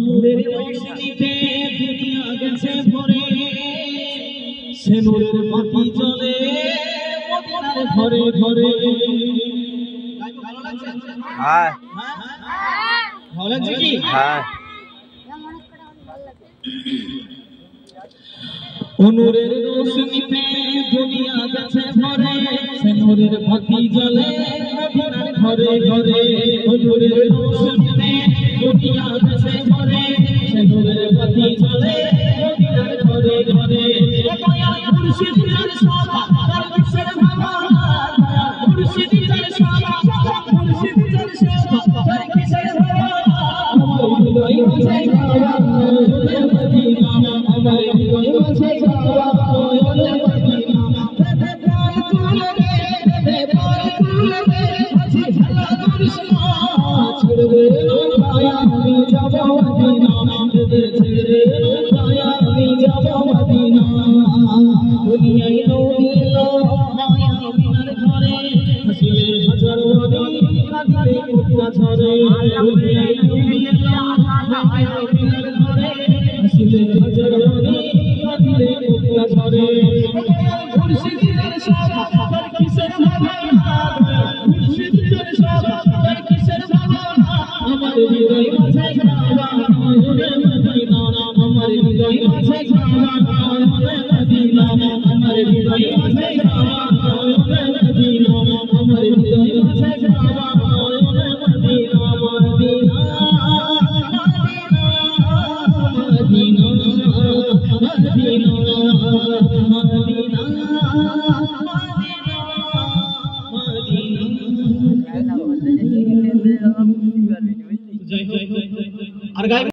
নূরের রোশনীতে দুনিয়া গেছে ভরে, সে নূরের বাতি জ্বলে মদিনার ঘরে ঘরে। ভালো লাগছে? হ্যাঁ ভালো লাগছে কি? হ্যাঁ। নূরের রোশনীতে দুনিয়া গেছে ভরে, সে নূরের বাতি জ্বলে মদিনার ঘরে ঘরে। নূরের রোশনীতে দুনিয়া গেছে ভরে, সে নূরের বাতি জ্বলে মদিনার ঘরে ঘরে। দয়াল মুর্শিদ যার সভা তার কিসের ভাবা, মুর্শিদ যার সভা মুর্শিদ যার সভা তার কিসের ভাবা। আমার হৃদয় আছে গাওয়া ওরে মদিনা, আমার হৃদয় আছে গাওয়া ওরে মদিনা। রে প্রাণ তুলে রে প্রাণ তুলে আছে ঝালা দুরশনা, ছেড়ে নৌকায় আমি যাব মদিনা, ছেড়ে নৌকায় আমি যাব মদিনা। দুনিয়ায় নৌদিলো মায়া মিনার ঘরে, হাসিলে হাজার ওয়াদি কাঁদিলে মুক্তা ঝরে। দুনিয়ায় নৌদিলো মায়া মিনার ঘরে, হাসিলে হাজার ওয়াদি কাঁদিলে মুক্তা ঝরে। মুর্শিদ যার সভা তার কিসের ভাবনা, মুর্শিদ যার সভা তার কিসের ভাবনা। আমার হৃদয় আছে গাওয়া ওরে মদিনা, আমার হৃদয় আছে গাওয়া ওরে মদিনা, আমার হৃদয় আছে গাওয়া ওরে মদিনা, আমার হৃদয় আছে গাওয়া ওরে মদিনা। মদিনা মদিনা মদিনা মদিনা